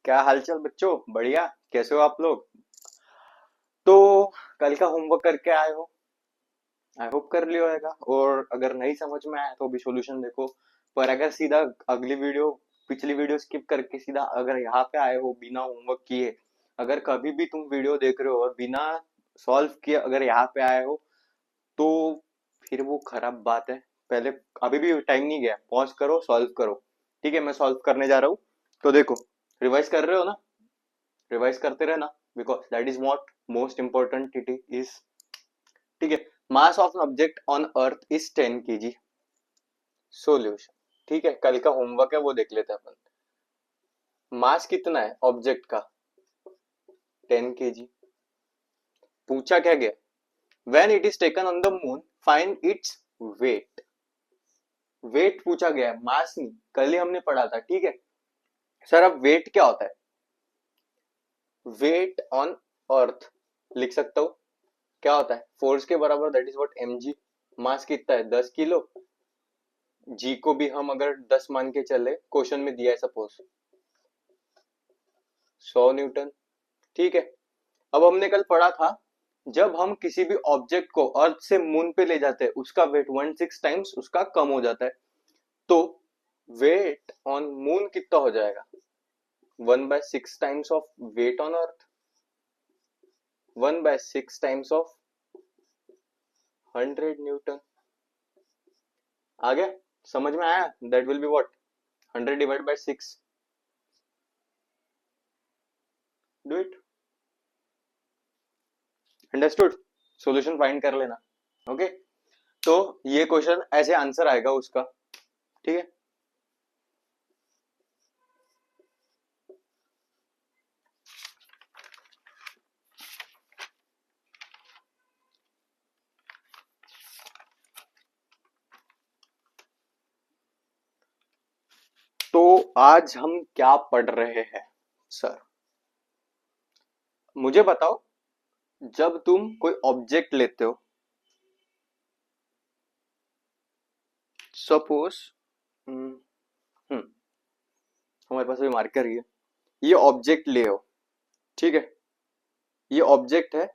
क्या हालचाल बच्चों? बढ़िया। कैसे हो आप लोग? तो कल का होमवर्क करके आए हो? आई होप कर लियो होगा। और अगर नहीं समझ में आया तो भी सॉल्यूशन देखो। पर अगर सीधा अगली वीडियो पिछली वीडियो स्किप करके सीधा अगर यहाँ पे आए हो बिना होमवर्क किए, अगर कभी भी तुम वीडियो देख रहे हो और बिना सॉल्व किए अगर यहाँ पे आए हो, तो फिर वो खराब बात है। पहले अभी भी टाइम नहीं गया, पॉज करो, सॉल्व करो। ठीक है, मैं सॉल्व करने जा रहा हूँ। तो देखो, रिवाइज कर रहे हो ना? रिवाइज करते रहना, because that is what most important it is. ठीक है। Mass of an object on earth is 10 kg। Solution. ठीक है, कल का होमवर्क है वो देख लेते हैं अपन। मास कितना है ऑब्जेक्ट का? 10 kg। पूछा क्या गया? When it is taken on the moon find its weight. Weight पूछा गया है, मास नहीं। कल ही हमने पढ़ा था। ठीक है सर, अब वेट क्या होता है? वेट ऑन अर्थ लिख सकता हूँ। क्या होता है? फोर्स के बराबर, दैट इज व्हाट mg। मास कितना है? 10 किलो। जी को भी हम अगर 10 मान के चले, क्वेश्चन में दिया है सपोज 100 न्यूटन। ठीक है। अब हमने कल पढ़ा था, जब हम किसी भी ऑब्जेक्ट को अर्थ से मून पे ले जाते हैं उसका वेट 1/6 टाइम्स उसका कम हो जाता है। तो वेट ऑन मून कितना हो जाएगा? 1/6 times of weight on earth. 1/6 times of 100 newton. आ गया? समझ में आया? That will be what? 100 divide by 6। Do it. Understood? Solution find कर लेना। ओके। तो ये क्वेश्चन ऐसे आंसर आएगा उसका। ठीक है। तो आज हम क्या पढ़ रहे हैं सर? मुझे बताओ, जब तुम कोई ऑब्जेक्ट लेते हो, सपोज हमारे पास अभी मार्कर ही है, ये ऑब्जेक्ट ले हो। ठीक है, ये ऑब्जेक्ट है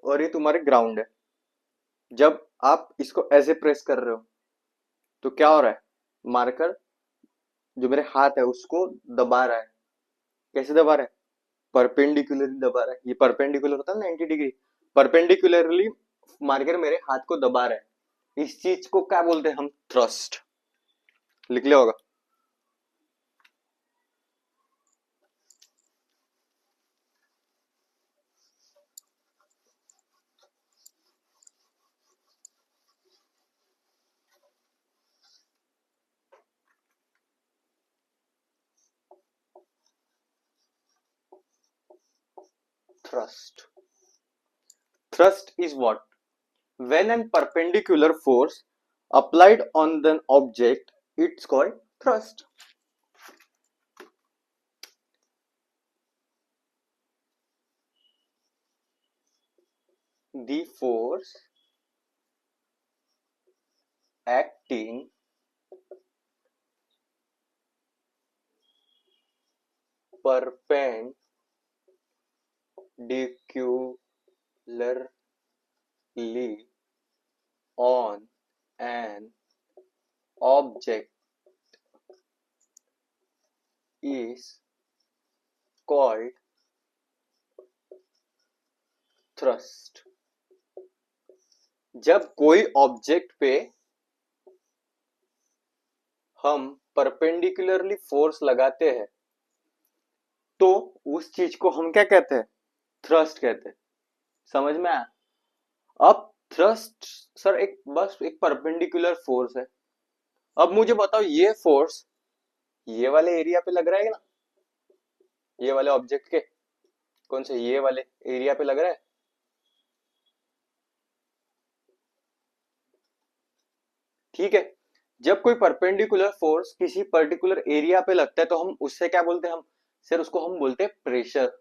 और ये तुम्हारे ग्राउंड है। जब आप इसको ऐसे प्रेस कर रहे हो तो क्या हो रहा है? मार्कर जो मेरे हाथ है उसको दबा रहा है। कैसे दबा रहा है? परपेंडिकुलरली दबा रहा है। ये परपेंडिकुलर होता है ना, 90 डिग्री। परपेंडिकुलरली मार्कर मेरे हाथ को दबा रहा है। इस चीज को क्या बोलते हैं हम? थ्रस्ट। लिख लिया होगा। Thrust. Thrust is what? When an perpendicular force applied on the object, it's called thrust. The force acting perpendicularly on an object is called thrust. जब कोई ऑब्जेक्ट पे हम परपेंडिकुलरली फोर्स लगाते हैं तो उस चीज को हम क्या कहते हैं? थ्रस्ट कहते हैं। समझ में आया? अब थ्रस्ट सर एक बस एक परपेंडिकुलर फोर्स है। अब मुझे बताओ, ये फोर्स ये वाले एरिया पे लग रहा है ना? ये वाले ऑब्जेक्ट के कौन से ये वाले एरिया पे लग रहा है? ठीक है। जब कोई परपेंडिकुलर फोर्स किसी पर्टिकुलर एरिया पे लगता है तो हम उससे क्या बोलते हैं? हम सर उसको हम बोलते हैं प्रेशर।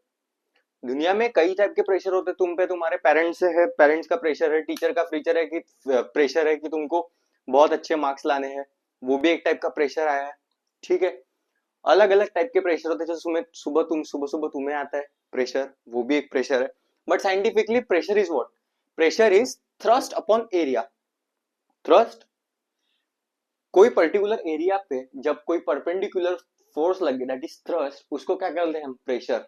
दुनिया में कई टाइप के प्रेशर होते हैं। तुम पे तुम्हारे पेरेंट्स से है, पेरेंट्स का प्रेशर है, टीचर का प्रेशर है कि प्रेशर है कि तुमको बहुत अच्छे मार्क्स लाने हैं, वो भी एक टाइप का प्रेशर आया है। ठीक है। अलग अलग टाइप के प्रेशर होते हैं, जैसे सुबह सुबह तुम्हें आता है प्रेशर, वो भी एक प्रेशर है। But scientifically pressure is what? Pressure is thrust upon area. Thrust, कोई पर्टिकुलर एरिया पे जब कोई परपेंडिकुलर फोर्स लगे, दैट इज थ्रस्ट, उसको क्या कहते हैं हम? प्रेशर।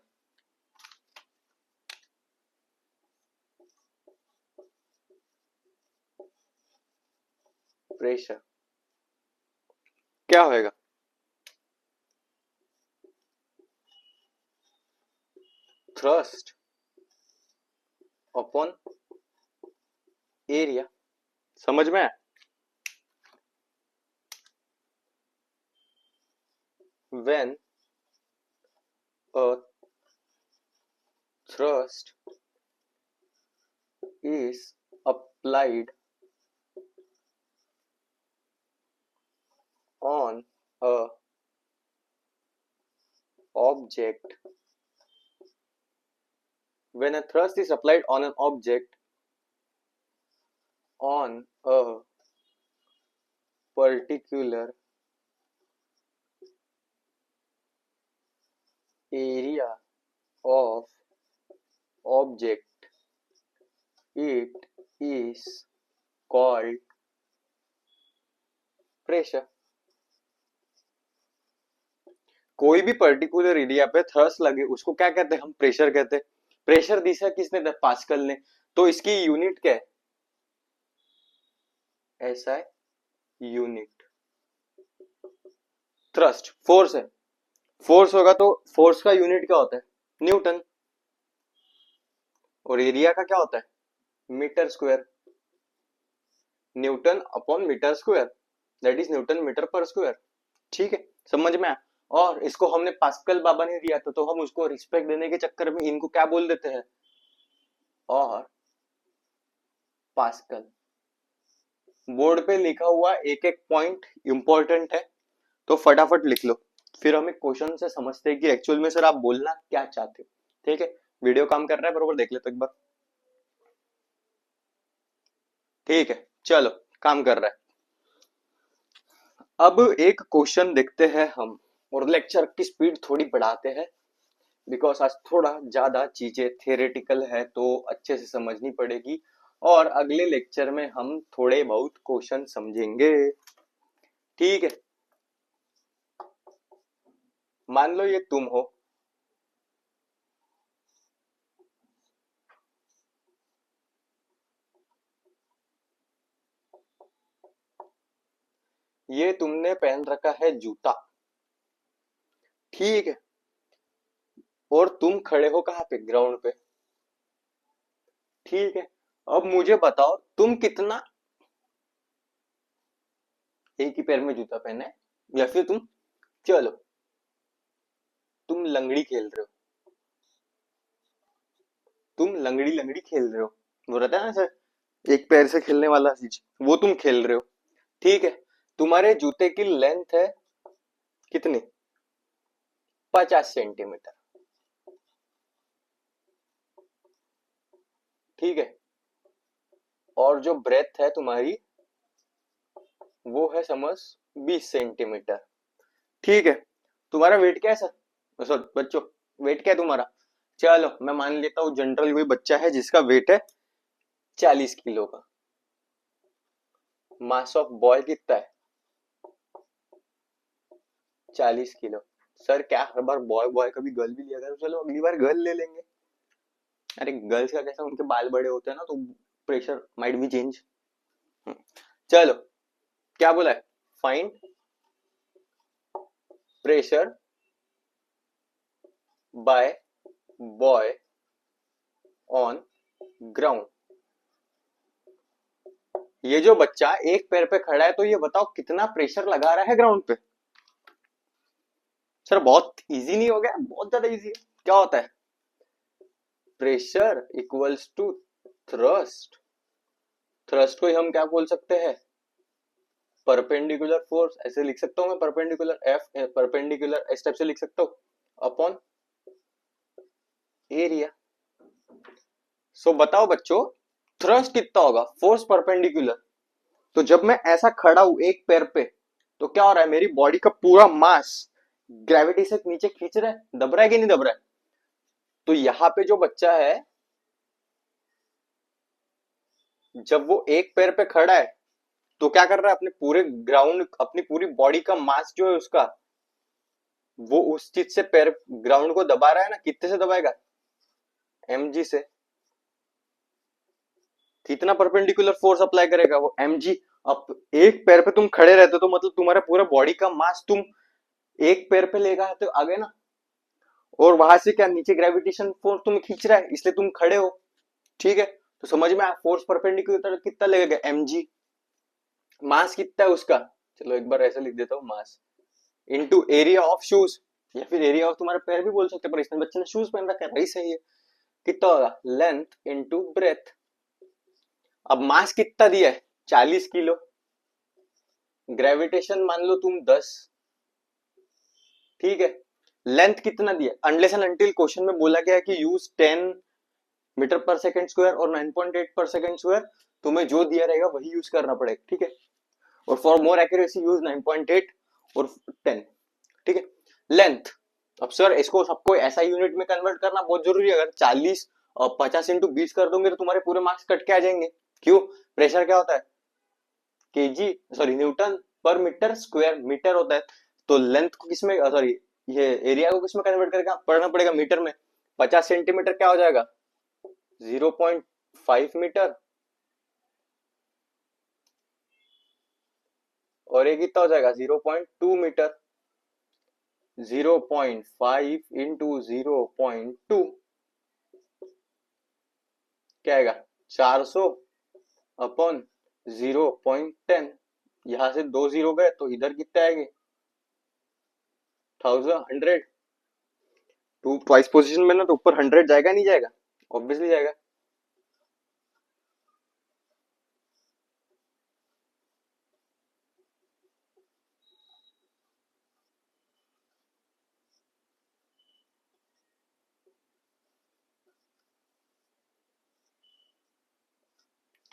प्रेशर क्या होएगा? Thrust upon area. समझ में? when a thrust is applied on a object, when a thrust is applied on an object on a particular area of object, it is called pressure. कोई भी particular area पे thrust लगे उसको क्या कहते हैं हम? प्रेशर कहते हैं। प्रेशर दिया किसने? पास्कल ने। तो इसकी यूनिट क्या है? SI unit. थ्रस्ट फोर्स है, फोर्स होगा तो फोर्स का यूनिट क्या होता है? न्यूटन। और एरिया का क्या होता है? Metre square. Newton upon metre square, that is newton metre per square. ठीक है, समझ में आया? और इसको हमने पास्कल बाबा ने दिया था, तो हम उसको रिस्पेक्ट देने के चक्कर में इनको क्या बोल देते हैं? और पास्कल। बोर्ड पे लिखा हुआ एक एक पॉइंट इंपॉर्टेंट है, तो फटाफट लिख लो, फिर हम एक क्वेश्चन से समझते हैं कि एक्चुअल में सर आप बोलना क्या चाहते हो। ठीक है, वीडियो काम कर रहा है बरोबर? देख लेते एक बार। ठीक है, चलो काम कर रहा है। अब एक क्वेश्चन देखते हैं हम, और लेक्चर की स्पीड थोड़ी बढ़ाते हैं, बिकॉज आज थोड़ा ज्यादा चीजें थियोरेटिकल है तो अच्छे से समझनी पड़ेगी, और अगले लेक्चर में हम थोड़े बहुत क्वेश्चन समझेंगे। ठीक है, मान लो ये तुम हो, ये तुमने पहन रखा है जूता, ठीक है, और तुम खड़े हो कहाँ पे? ग्राउंड पे। ठीक है, अब मुझे बताओ तुम कितना एक ही पैर में जूता पहना है, या फिर चलो तुम लंगड़ी खेल रहे हो, तुम लंगड़ी लंगड़ी खेल रहे हो, वो रहता है ना सर एक पैर से खेलने वाला चीज, वो तुम खेल रहे हो। ठीक है, तुम्हारे जूते की लेंथ है कितनी? 50 सेंटीमीटर। ठीक है, और जो ब्रेथ है तुम्हारी वो है समझ 20 सेंटीमीटर। ठीक है, तुम्हारा वेट क्या है सर? सॉरी बच्चों, वेट क्या है तुम्हारा? चलो मैं मान लेता हूँ जनरल कोई बच्चा है जिसका वेट है 40 किलो का। मास ऑफ बॉय कितना है? 40 किलो। सर क्या हर बार बॉय बॉय कभी गर्ल भी लिया करो? चलो अगली बार गर्ल ले लेंगे। अरे गर्ल्स का कैसा, उनके बाल बड़े होते हैं ना, तो प्रेशर माइट बी चेंज। चलो क्या बोला है? Find pressure by boy on ground. ये जो बच्चा एक पैर पे खड़ा है, तो ये बताओ कितना प्रेशर लगा रहा है ग्राउंड पे? सर बहुत इजी नहीं हो गया? बहुत ज्यादा इजी है। क्या होता है? Pressure equals to thrust. Thrust को हम क्या बोल सकते हैं? परपेंडिकुलर फोर्स, ऐसे लिख सकता हूं मैं, परपेंडिकुलर एफ, परपेंडिकुलर इस टाइप से लिख सकता हूं, अपॉन एरिया। सो बताओ बच्चों, थ्रस्ट कितना होगा? Force perpendicular. तो जब मैं ऐसा खड़ा हूं एक पैर पे, तो क्या हो रहा है? मेरी बॉडी का पूरा मास ग्रेविटी से नीचे खींच रहा है, दब रहा है कि नहीं दब रहा है? तो यहाँ पे जो बच्चा है, जब वो एक पैर पे खड़ा है तो क्या कर रहा है, अपने पूरे ग्राउंड, अपनी पूरी बॉडी का मास जो है उसका, वो उस चीज से पैर, ग्राउंड को दबा रहा है ना। कितने से दबाएगा? mg से। कितना परपेंडिकुलर फोर्स अप्लाई करेगा वो? mg। अब एक पैर पे तुम खड़े रहते हो तो मतलब तुम्हारा पूरा बॉडी का मास तुम एक पैर पे लेगा तो आगे ना, और वहां से क्या, नीचे ग्रेविटेशन फोर्स तुम्हें खींच रहा है, इसलिए तुम खड़े हो। ठीक है, तो समझ में आया फोर्स परपेंडिकुलर कितना लगेगा? mg। मास कितना है उसका? चलो एक बार ऐसे लिख देता हूँ, mass into area of shoes, या फिर एरिया ऑफ तुम्हारे पैर भी बोल सकते हैं, पर इसने बच्चे ने शूज पहन रखा है, वही सही है। कितना होगा? Length into breadth. अब मास कितना दिया है? 40 किलो। ग्रेविटेशन मान लो तुम 10। ठीक है, लेंथ कितना दिया? अनलेस एंड अनटिल क्वेश्चन में बोला गया है कि यूज 10 मीटर पर सेकंड स्क्वायर और 9.8 पर सेकंड स्क्वायर, तुम्हें जो दिया रहेगा वही यूज करना पड़ेगा। ठीक है, और फॉर मोर एक्यूरेसी यूज 9.8 और 10। ठीक है, लेंथ। अब सर इसको सबको ऐसा यूनिट में कन्वर्ट करना बहुत जरूरी है। अगर 40 और 50 इंटू 20 कर दोगे तो तुम्हारे पूरे मार्क्स कट के आ जाएंगे। क्यों? प्रेशर क्या होता है? केजी, सॉरी न्यूटन पर मीटर स्क्वायर, मीटर होता है। तो लेंथ को किसमें, सॉरी ये एरिया को किसमें कन्वर्ट करके पढ़ना पड़ेगा? मीटर में। 50 सेंटीमीटर क्या हो जाएगा? 0.5 मीटर। और ये कितना हो जाएगा? 0.2 मीटर। 0.5 इंटू 0.2 क्या आएगा? 400 अपॉन 0.10। यहां से 2 जीरो गए तो इधर कितने आएंगे? 100। टू ट्वाइस पोजीशन में ना, तो ऊपर 100 जाएगा नहीं जाएगा? ऑब्वियसली जाएगा।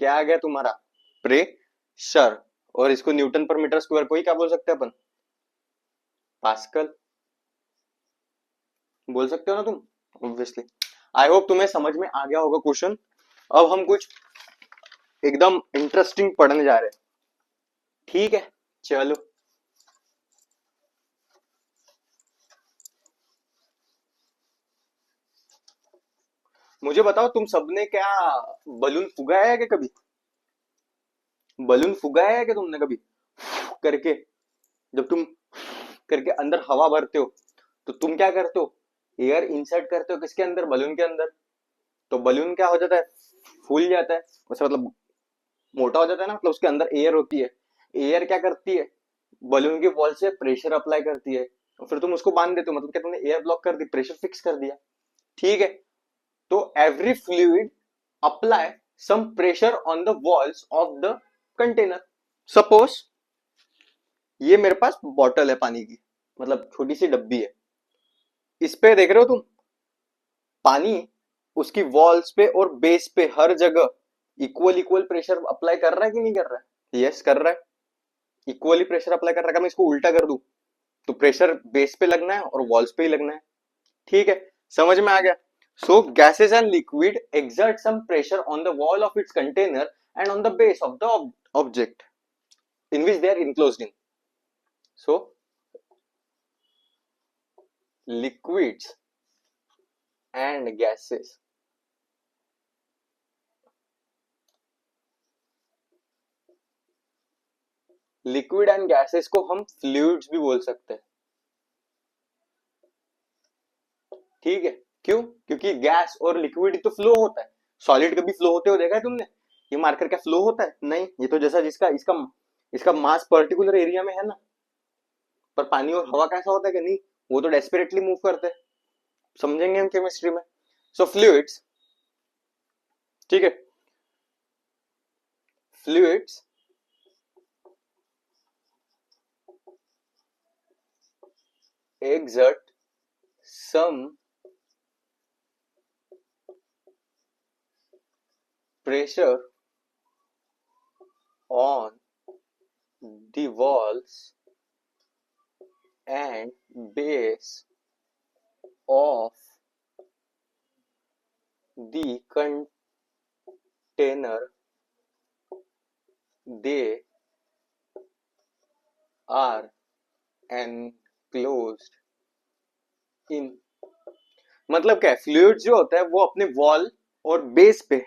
क्या आ गया तुम्हारा? प्रेशर। और इसको न्यूटन पर मीटर स्क्वायर को ही क्या बोल सकते हैं अपन? पास्कल बोल सकते हो ना तुम, ऑब्वियसली। आई होप तुम्हें समझ में आ गया होगा क्वेश्चन। अब हम कुछ एकदम इंटरेस्टिंग पढ़ने जा रहे हैं। ठीक है, चलो। मुझे बताओ, तुम सबने क्या बलून फुगाया है क्या कभी? बलून फुगाया है क्या तुमने कभी करके? जब तुम करके अंदर हवा भरते हो तो तुम क्या करते हो? एयर इंसर्ट करते हो किसके अंदर? बलून के अंदर। तो बलून क्या हो जाता है? फूल जाता है, वैसे मतलब मोटा हो जाता है ना, मतलब उसके अंदर एयर होती है। एयर क्या करती है? बलून की वॉल से प्रेशर अप्लाई करती है, और फिर तुम उसको बांध देते हो, मतलब क्या तुमने एयर ब्लॉक कर दी, प्रेशर फिक्स कर दिया। ठीक है, तो every fluid apply some pressure on the walls of the container. Suppose ये मेरे पास बॉटल है पानी की, मतलब छोटी सी डब्बी है। इस पे देख रहे हो तुम, पानी उसकी वॉल्स पे और बेस पे हर जगह इक्वल इक्वल प्रेशर अप्लाई कर रहा है कि नहीं कर रहा है? यस, कर रहा है। इक्वली प्रेशर अप्लाई कर रहा है। मैं इसको उल्टा कर दूं तो प्रेशर बेस पे लगना है और वॉल्स पे ही लगना है। ठीक है, समझ में आ गया? So gases and liquid exert some pressure on the wall of its container and on the base of the object in which they are enclosed in. So liquids and gases, liquid and gases को हम fluids भी बोल सकते हैं। ठीक है, क्यों? क्योंकि गैस और लिक्विड तो फ्लो होता है। सॉलिड कभी फ्लो होते हुए देखा है तुमने? ये मार्कर क्या फ्लो होता है? नहीं, ये तो जैसा जिसका इसका इसका मास पर्टिकुलर एरिया में है ना। पर पानी और हवा कैसा होता है कि नहीं, वो तो डेस्परेटली मूव करते हैं। समझेंगे हम केमिस्ट्री में। सो फ्लूइड्स, ठीक है, fluids exert some pressure on the walls and base of the container they are enclosed in। मतलब क्या है, फ्लूइड जो होता है वो अपने वॉल और बेस पे,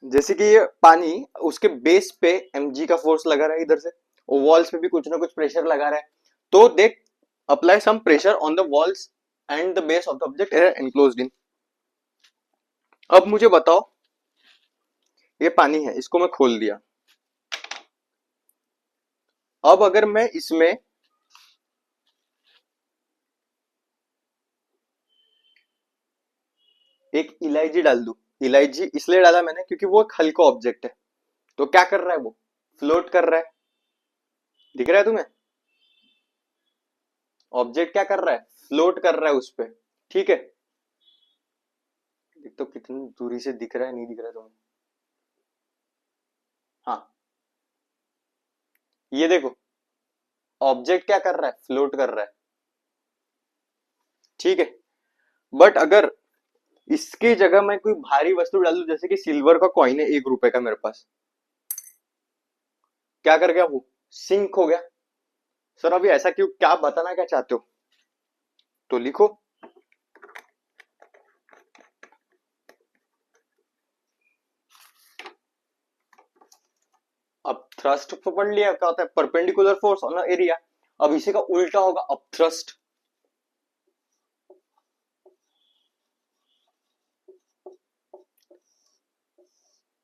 जैसे कि ये पानी, उसके बेस पे mg का फोर्स लगा रहा है इधर से, और वॉल्स पे भी कुछ ना कुछ प्रेशर लगा रहा है, तो they apply some pressure on the walls and the base of the object enclosed in. अब मुझे बताओ, ये पानी है, इसको मैं खोल दिया। अब अगर मैं इसमें एक इलायची डाल दूं, इलायची इसलिए डाला मैंने क्योंकि वो एक हल्का ऑब्जेक्ट है, तो क्या कर रहा है वो, फ्लोट कर रहा है। दिख रहा है तुम्हें, ऑब्जेक्ट क्या कर रहा है, फ्लोट कर रहा है उस पे। ठीक है, एक तो कितनी दूरी से दिख रहा है, नहीं दिख रहा है तुम्हें, हाँ ये देखो, ऑब्जेक्ट क्या कर रहा है, फ्लोट कर रहा है। ठीक है, बट अगर इसके जगह मैं कोई भारी वस्तु डाल दूं, जैसे कि सिल्वर का कॉइन है 1 रुपए का मेरे पास, क्या कर गया वो, सिंक हो गया। सर अभी ऐसा क्यों, क्या बताना क्या चाहते हो, तो लिखो। अब थ्रस्ट तो पढ़ लिया, क्या होता है, परपेंडिकुलर फोर्स ऑन एरिया। अब इसी का उल्टा होगा अपथ्रस्ट।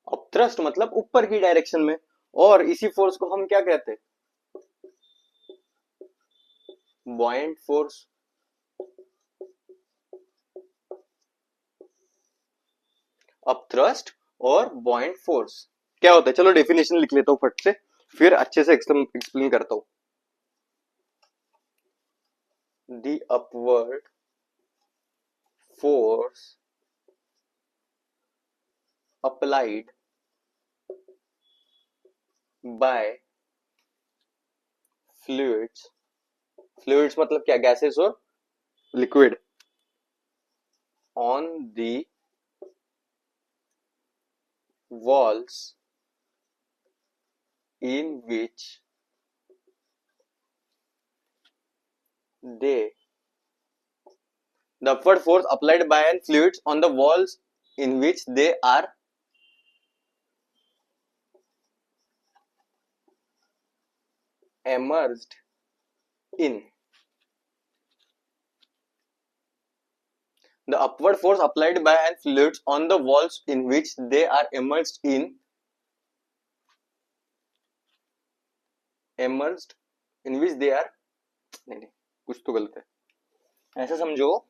अपथ्रस्ट मतलब ऊपर की डायरेक्शन में, और इसी फोर्स को हम क्या कहते हैं, बॉयंट फोर्स। अपथ्रस्ट और बॉयंट फोर्स क्या होता है, चलो डेफिनेशन लिख लेता हूं फट से, फिर अच्छे से एक्सप्लेन करता हूं। The upward force applied by fluids, fluids मतलब क्या, गैसेस और liquid, on the walls in which they, the upward force applied by an fluids on the walls in which they are immersed in, the upward force applied by an fluids on the walls in which they are immersed in, immersed in which they are, नहीं नहीं कुछ तो गलत है, ऐसा समझो,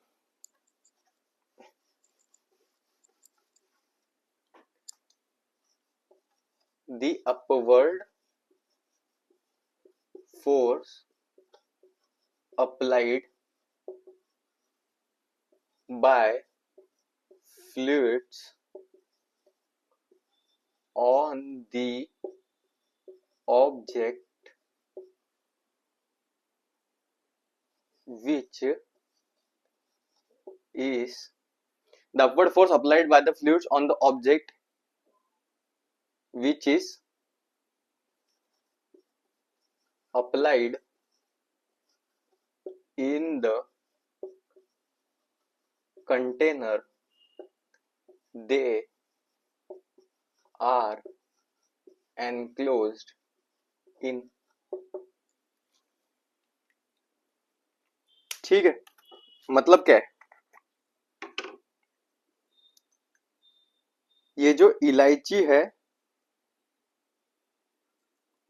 the upward force applied by fluids on the object which is, the upward force applied by the fluids on the object which is applied in the container they are enclosed in। ठीक है, मतलब क्या है, ये जो इलायची है,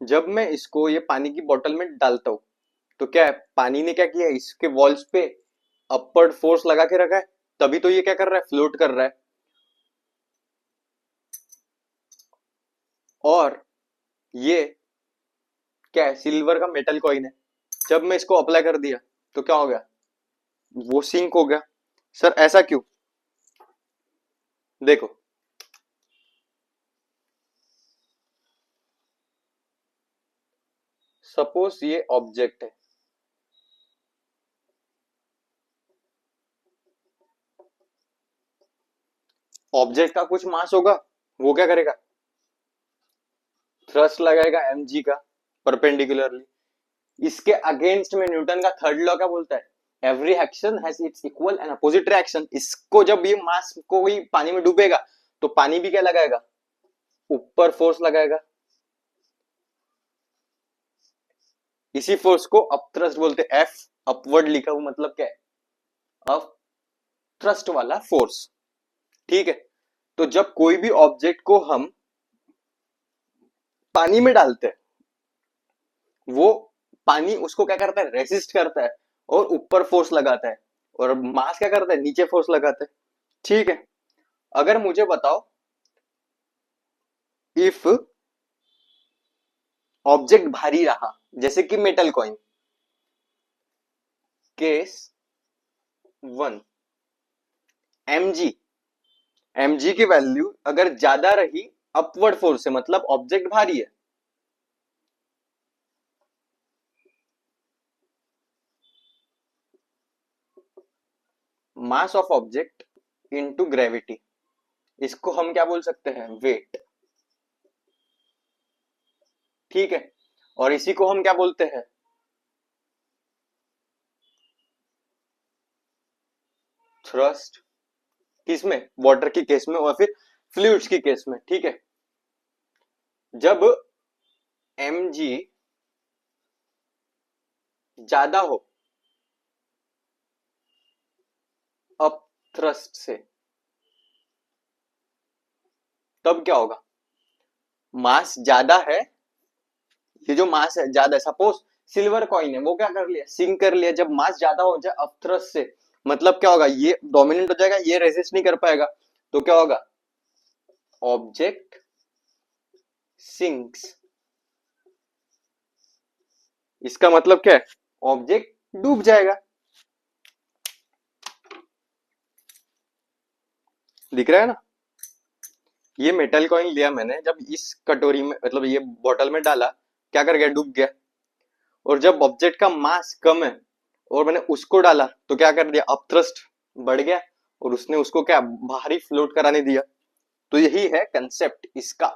जब मैं इसको ये पानी की बोतल में डालता हूं, तो क्या है, पानी ने क्या किया, इसके वॉल्स पे अपवर्ड फोर्स लगा के रखा है, तभी तो ये क्या कर रहा है, फ्लोट कर रहा है। और ये क्या है, सिल्वर का मेटल कॉइन है, जब मैं इसको अप्लाई कर दिया तो क्या हो गया, वो सिंक हो गया। सर ऐसा क्यों, देखो, सपोज ये ऑब्जेक्ट है, ऑब्जेक्ट का कुछ मास होगा, वो क्या करेगा, थ्रस्ट लगाएगा mg का परपेंडिकुलरली। इसके अगेंस्ट में न्यूटन का थर्ड लॉ क्या बोलता है, every action has its equal and opposite reaction. इसको जब ये मास को ही पानी में डूबेगा तो पानी भी क्या लगाएगा, ऊपर फोर्स लगाएगा। इसी फोर्स को अपथ्रस्ट बोलते हैं, एफ अपवर्ड लिखा हुआ मतलब क्या है, अप थ्रस्ट वाला फोर्स। ठीक है, तो जब कोई भी ऑब्जेक्ट को हम पानी में डालते हैं, वो पानी उसको क्या करता है, रेसिस्ट करता है और ऊपर फोर्स लगाता है, और मास क्या करता है, नीचे फोर्स लगाता है। ठीक है, अगर मुझे बताओ, इफ ऑब्जेक्ट भारी रहा, जैसे कि metal coin, case 1, mg, mg की वैल्यू अगर ज्यादा रही अपवर्ड फोर्स से, मतलब ऑब्जेक्ट भारी है, mass of object into gravity, इसको हम क्या बोल सकते हैं, वेट। ठीक है, और इसी को हम क्या बोलते हैं, थ्रस्ट। किसमें, वाटर की केस में और फिर फ्लूइड्स की केस में। ठीक है, जब mg ज्यादा हो अप थ्रस्ट से, तब क्या होगा, मास ज्यादा है, ये जो मास है ज्यादा है, सपोज सिल्वर कॉइन है, वो क्या कर लिया, सिंक कर लिया। जब मास ज्यादा हो जाए अप थ्रस्ट से, मतलब क्या होगा, ये डोमिनेंट हो जाएगा, ये रेजिस्ट नहीं कर पाएगा, तो क्या होगा, ऑब्जेक्ट सिंक्स। इसका मतलब क्या है, ऑब्जेक्ट डूब जाएगा। दिख रहा है ना, ये मेटल कॉइन लिया मैंने, जब इस कटोरी में मतलब ये बोतल में डाला, क्या कर गया, डूब गया। और जब ऑब्जेक्ट का मास कम है और मैंने उसको डाला, तो क्या कर दिया, अपथ्रस्ट बढ़ गया और उसने उसको क्या बाहरी फ्लोट कराने दिया। तो यही है कंसेप्ट इसका।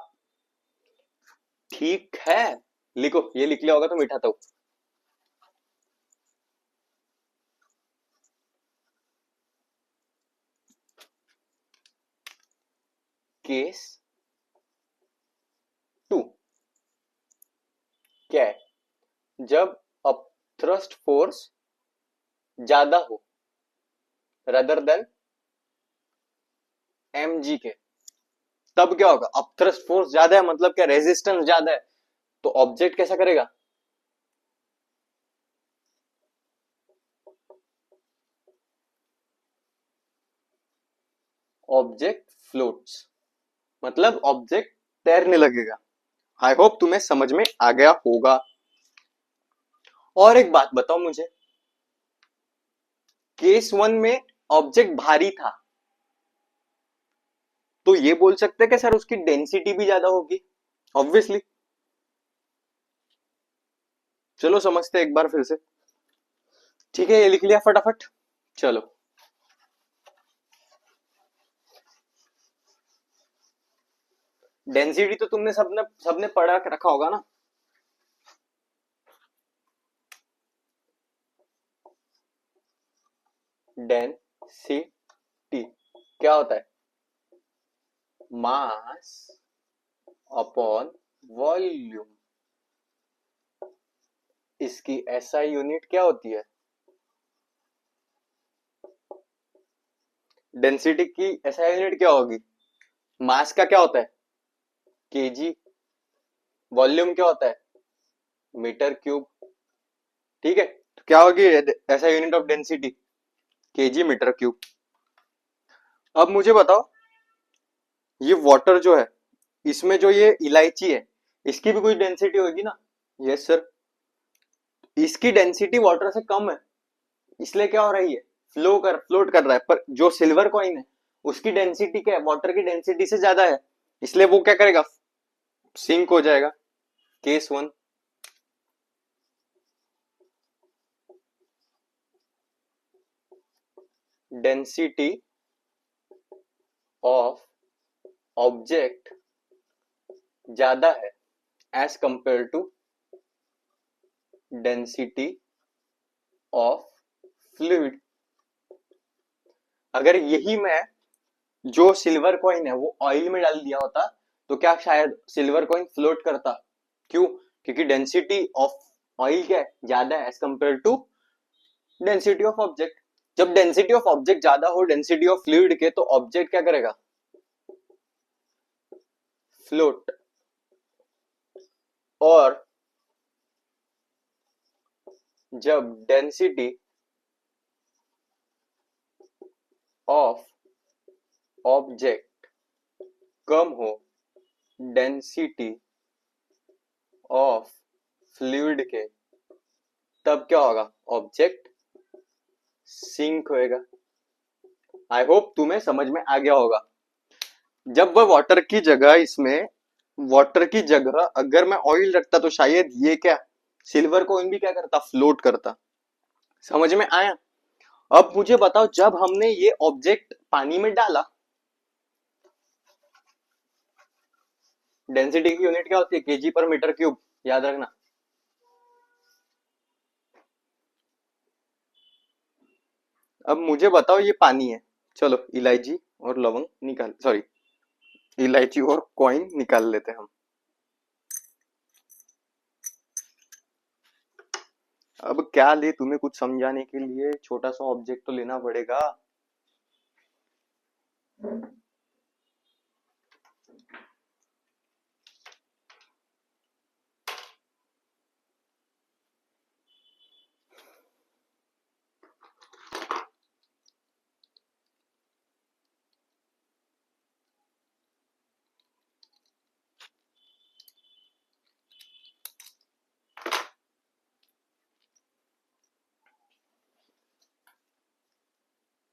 ठीक है, लिखो, ये लिख लिया होगा तो मिठाता हूं। केस 2 क्या है, जब अपथ्रस्ट फोर्स ज्यादा हो रदर देन mg के, तब क्या होगा, अपथ्रस्ट फोर्स ज्यादा है मतलब क्या, रेजिस्टेंस ज्यादा है, तो ऑब्जेक्ट कैसा करेगा, ऑब्जेक्ट फ्लोट्स, मतलब ऑब्जेक्ट तैरने लगेगा। आई होप तुम्हें समझ में आ गया होगा। और एक बात बताओ मुझे, केस 1 में ऑब्जेक्ट भारी था, तो ये बोल सकते हैं कि सर उसकी डेंसिटी भी ज्यादा होगी, ऑब्वियसली। चलो समझते हैं एक बार फिर से। ठीक है, ये लिख लिया फटाफट। चलो, डेंसिटी तो तुमने सबने सबने पढ़ा के रखा होगा ना। डेंसिटी क्या होता है, मास अपॉन वॉल्यूम। इसकी एसआई यूनिट क्या होती है, डेंसिटी की एसआई यूनिट क्या होगी, मास का क्या होता है, केजी, वॉल्यूम क्या होता है, मीटर क्यूब। ठीक है, तो क्या होगी ऐसा unit of density, kg metre cube. अब मुझे बताओ, ये वाटर जो है, इसमें जो ये इलायची है, इसकी भी कोई डेंसिटी होगी ना। यस सर, इसकी डेंसिटी वाटर से कम है, इसलिए क्या हो रही है, फ्लोट कर रहा है। पर जो सिल्वर कॉइन है, उसकी डेंसिटी क्या है, वाटर की डेंसिटी से ज्यादा है, इसलिए वो क्या करेगा, सिंक हो जाएगा। केस 1। डेंसिटी ऑफ ऑब्जेक्ट ज्यादा है as compare to density of fluid. अगर यही मैं जो सिल्वर कॉइन है वो ऑयल में डाल दिया होता तो क्या शायद सिल्वर कॉइन फ्लोट करता? क्यों? क्योंकि डेंसिटी ऑफ ऑयल क्या है, ज्यादा है as compare to density of object. जब डेंसिटी ऑफ ऑब्जेक्ट ज्यादा हो डेंसिटी ऑफ फ्लूइड के, तो ऑब्जेक्ट क्या करेगा? फ्लोट। और जब डेंसिटी ऑफ ऑब्जेक्ट कम हो डेंसिटी ऑफ फ्लूइड के, तब क्या होगा? ऑब्जेक्ट सिंक होएगा। आई होप तुम्हें समझ में आ गया होगा। जब वह वाटर की जगह इसमें वाटर की जगह अगर मैं ऑयल रखता तो शायद ये क्या सिल्वर कॉइन भी क्या करता? फ्लोट करता। समझ में आया? अब मुझे बताओ, जब हमने ये ऑब्जेक्ट पानी में डाला, डेंसिटी की यूनिट क्या होती है? केजी पर मीटर क्यूब, याद रखना। अब मुझे बताओ, ये पानी है, चलो इलायची और लवंग निकाल, सॉरी इलायची और कॉइन निकाल लेते हैं हम। अब क्या ले, तुम्हें कुछ समझाने के लिए छोटा सा ऑब्जेक्ट तो लेना पड़ेगा।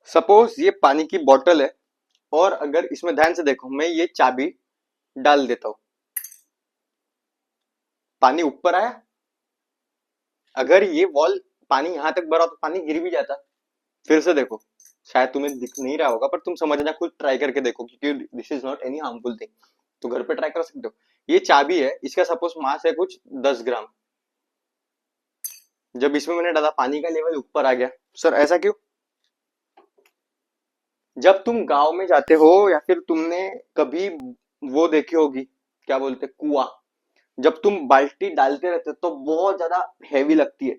सपोज ये पानी की बोतल है, और अगर इसमें ध्यान से देखो, मैं ये चाबी डाल देता हूं, पानी ऊपर आया। अगर ये वॉल पानी यहां तक भरा तो पानी गिर भी जाता। फिर से देखो, शायद तुम्हें दिख नहीं रहा होगा, पर तुम समझना, खुद ट्राई करके देखो, क्योंकि this is not any harmful thing. तो घर पे ट्राई कर सकते हो। ये चाबी है, इसका सपोज मास है कुछ 10 ग्राम। जब इसमें मैंने डाला, पानी का लेवल ऊपर आ गया। सर ऐसा क्यों? जब तुम गांव में जाते हो या फिर तुमने कभी वो देखी होगी, क्या बोलते, कुआं। जब तुम बाल्टी डालते रहते हो तो बहुत ज्यादा हैवी लगती है,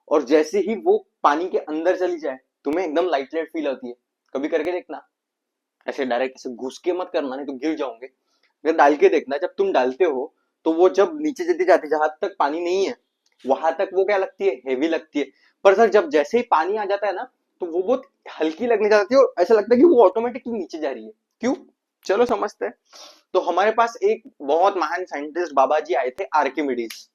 और जैसे ही वो पानी के अंदर चली जाए तुम्हें एकदम लाइट लाइट फील होती है। कभी करके देखना। ऐसे डायरेक्ट ऐसे घुस के मत करना, नहीं तो गिर जाओगे। अगर डाल के देखना, जब तुम डालते हो तो वो जब नीचे चली जाती है, जहां तक पानी नहीं है वहां तक वो क्या लगती है? हेवी लगती है। पर सर जब जैसे ही पानी आ जाता है ना, तो वो बहुत हल्की लगने जाती है, और ऐसा लगता है कि वो ऑटोमेटिकली नीचे जा रही है। क्यों? चलो समझते हैं। तो हमारे पास एक बहुत महान साइंटिस्ट बाबा जी आए थे, आर्किमिडीज,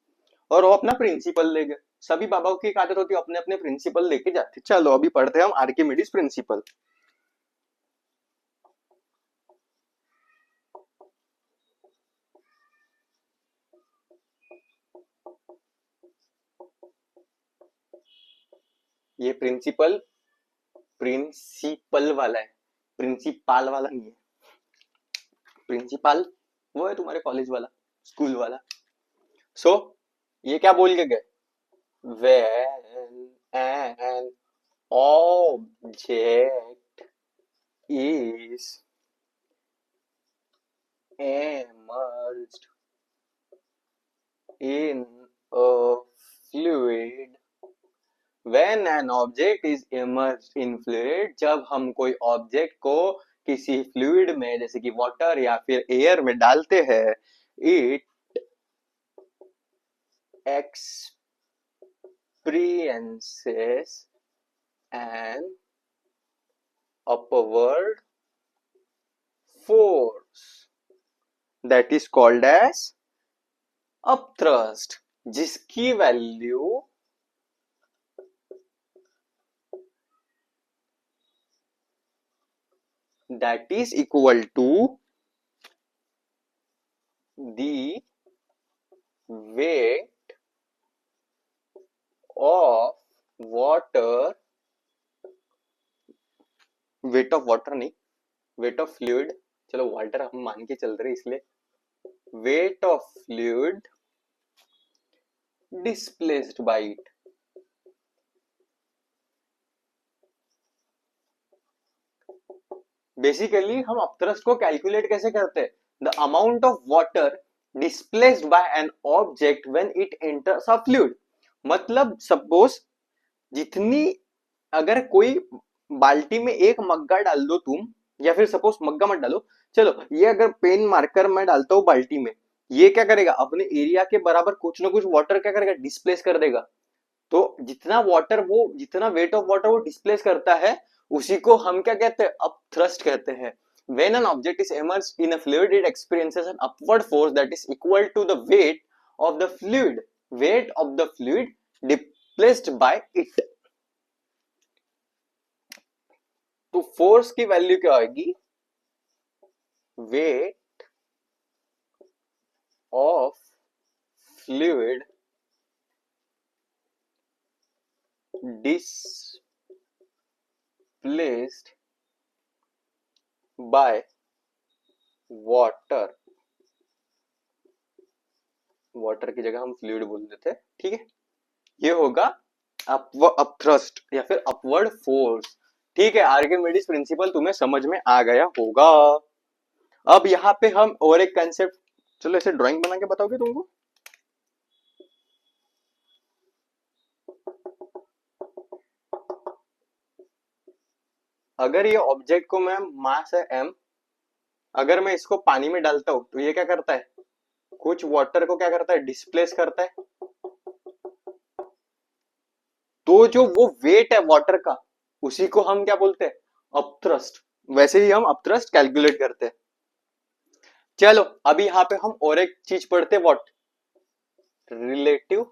और वो अपना प्रिंसिपल ले गए। सभी बाबाओं की एक आदत होती है, अपने अपने प्रिंसिपल लेके जाते। चलो अभी पढ़ते हैं हम आर्किमिडीज प्रिंसिपल। ये प्रिंसिपल प्रिंसिपल वाला है, प्रिंसिपाल वाला नहीं है। प्रिंसिपल वो है तुम्हारे कॉलेज वाला, स्कूल वाला। सो ये क्या बोल के गए? When an object is immersed in a fluid, when an object is immersed in fluid, जब हम कोई ऑब्जेक्ट को किसी फ्लूइड में, जैसे कि वाटर या फिर एयर में डालते हैं, it experiences an upward force that is called as upthrust, जिसकी value that is equal to the weight of water, weight of water नहीं, weight of fluid चलो वाटर हम मान के चल रहे इसलिए weight of fluid displaced by it. Basically हम अपथ्रस्ट को कैलकुलेट कैसे करते हैं? The amount of water displaced by an object when it enters a fluid. मतलब सपोज जितनी, अगर कोई बाल्टी में एक मग्गा डाल दो तुम, या फिर सपोज मग्गा मत डालो, चलो ये अगर पेन मार्कर मैं डालता हूँ बाल्टी में, ये क्या करेगा? अपने एरिया के बराबर कुछ ना कुछ वाटर क्या करेगा? डिस्प्लेस कर देगा। तो जितना वाटर वो, जितना वेट ऑफ वाटर वो डिस्प्लेस करता है, उसी को हम क्या कहते हैं? अप थ्रस्ट कहते हैं। When an object is immersed in a fluid, it experiences an upward force that is equal to the weight of the fluid. Weight of the fluid displaced by it. तो force की value क्या होगी? Weight of fluid displaced by water. Water की जगह हम fluid बोल देते हैं, ठीक है। ये होगा अप थ्रस्ट या फिर अपवर्ड फोर्स। ठीक है, आर्किमिडीज प्रिंसिपल तुम्हें समझ में आ गया होगा। अब यहाँ पे हम और एक कंसेप्ट, चलो ऐसे ड्राइंग बना के बताओगे तुमको? अगर ये ऑब्जेक्ट को मैं, मास है m, अगर मैं इसको पानी में डालता हूं तो ये क्या करता है? कुछ वाटर को क्या करता है? डिस्प्लेस करता है। तो जो वो वेट है वाटर का, उसी को हम क्या बोलते हैं? अपथ्रस्ट। वैसे ही हम अपथ्रस्ट कैलकुलेट करते हैं। चलो अभी यहाँ पे हम और एक चीज पढ़ते हैं, व्हाट? Relative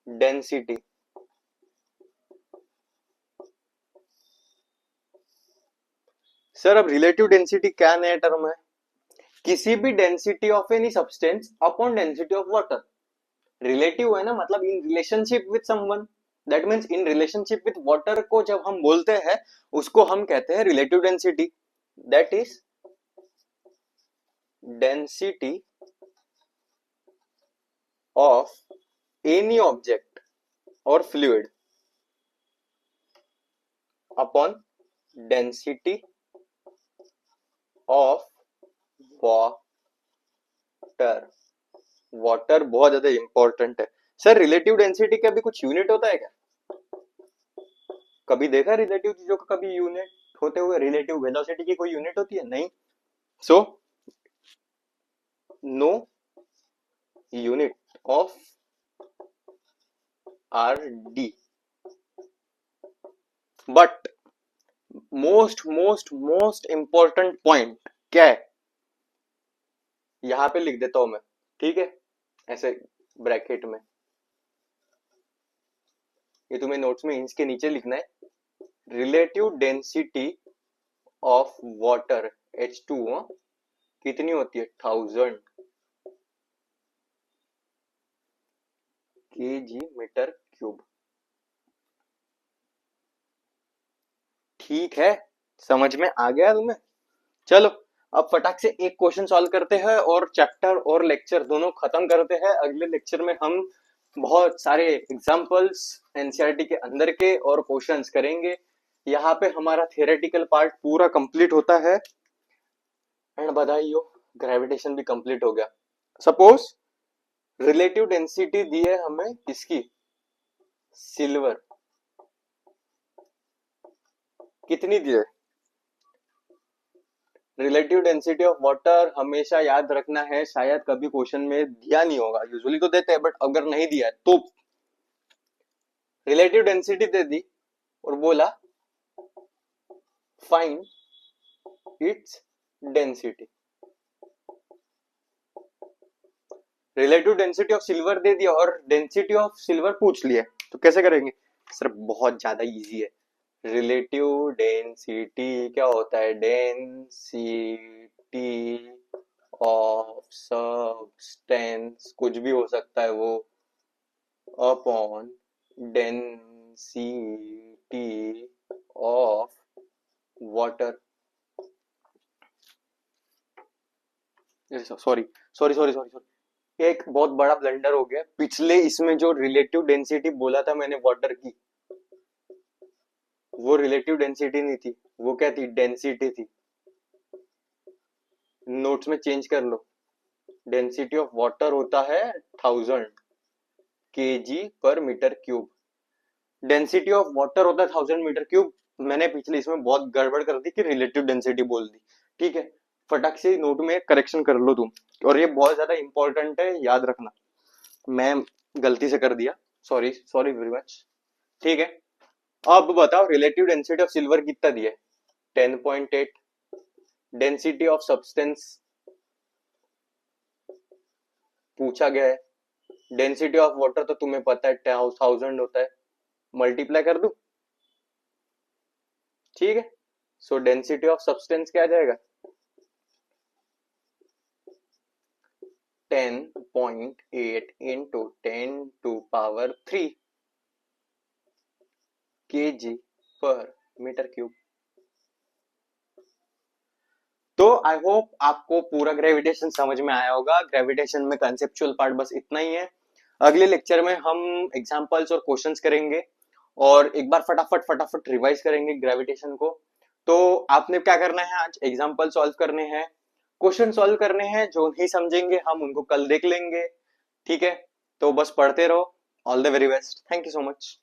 density. सर अब रिलेटिव डेंसिटी क्या नया टर्म है? किसी भी density of any substance upon density of water. Relative है ना, मतलब in relationship with someone. That means in relationship with water को जब हम बोलते हैं, उसको हम कहते हैं relative density. That is density of any object और fluid upon density of water. Water बहुत ज्यादा इंपॉर्टेंट है। सर रिलेटिव डेंसिटी का भी कुछ यूनिट होता है क्या? कभी देखा रिलेटिव चीजों का कभी यूनिट होते हुए? रिलेटिव वेलोसिटी की कोई यूनिट होती है? नहीं। So no unit of R D. But most most most important point क्या है? यहां पे लिख देता हूं मैं, ठीक है, ऐसे ब्रैकेट में। ये तुम्हें नोट्स में इंच के नीचे लिखना है। Relative density of water H2O कितनी होती है? 1000 kg मीटर क्यूब। ठीक है, समझ में आ गया तुम्हें? चलो अब फटाक से एक क्वेश्चन सॉल्व करते हैं और चैप्टर और लेक्चर दोनों खत्म करते हैं। अगले लेक्चर में हम बहुत सारे एग्जांपल्स एनसीईआरटी के अंदर के और क्वेश्चंस करेंगे। यहाँ पे हमारा थियोरेटिकल पार्ट पूरा कंप्लीट होता है। एंड बधाई हो, ग्रेविटेशन भी कंप्लीट हो गया। सपोज रिलेटिव डेंसिटी दी है हमें किसकी? सिल्वर। कितनी दी है? रिलेटिव डेंसिटी ऑफ वाटर हमेशा याद रखना है, शायद कभी क्वेश्चन में दिया नहीं होगा, यूजुअली तो देते हैं बट अगर नहीं दिया है तो रिलेटिव डेंसिटी दे दी और बोला find its density. Relative density of silver दे दिया और डेंसिटी ऑफ सिल्वर पूछ लिया, तो कैसे करेंगे? सर बहुत ज्यादा इजी है। रिलेटिव डेंसिटी क्या होता है? डेंसिटी ऑफ सब्सटेंस, कुछ भी हो सकता है वो, upon density of water. Sorry sorry sorry sorry sorry, एक बहुत बड़ा ब्लंडर हो गया। पिछले इसमें जो रिलेटिव डेंसिटी बोला था मैंने वाटर की, वो रिलेटिव डेंसिटी नहीं थी, वो क्या थी, डेंसिटी थी। नोट्स में चेंज कर लो। डेंसिटी ऑफ वाटर होता है 1000 kg/m³। डेंसिटी ऑफ वाटर होता है 1000 m³। मैंने पिछले इसमें बहुत गड़बड़ कर दी कि रिलेटिव डेंसिटी बोल दी। ठीक है, फटाक से नोट में करेक्शन कर लो तुम। और ये बहुत ज्यादा इंपॉर्टेंट है, याद रखना। मैं गलती से कर दिया, सॉरी सॉरी वेरी मच। ठीक है, अब बताओ रिलेटिव डेंसिटी ऑफ सिल्वर कितना दिया है, 10.8। डेंसिटी ऑफ सब्सटेंस पूछा गया है। डेंसिटी ऑफ वाटर तो तुम्हें पता है 1000 होता है, मल्टीप्लाई कर दूं। ठीक है, सो डेंसिटी ऑफ सब्सटेंस क्या आ जाएगा, 10.8 इंटू 10⁻³ kg/m³। तो आई होप आपको पूरा ग्रेविटेशन समझ में आया होगा। ग्रेविटेशन में कंसेप्चुअल पार्ट बस इतना ही है। अगले लेक्चर में हम एग्जांपल्स और क्वेश्चंस करेंगे और एक बार फटाफट फटाफट रिवाइज करेंगे ग्रेविटेशन को। तो आपने क्या करना है, आज एग्जांपल सॉल्व करने हैं, क्वेश्चन सॉल्व करने हैं। जो नहीं समझेंगे हम उनको कल देख लेंगे। ठीक है, तो बस पढ़ते रहो। All the very best, thank you so much.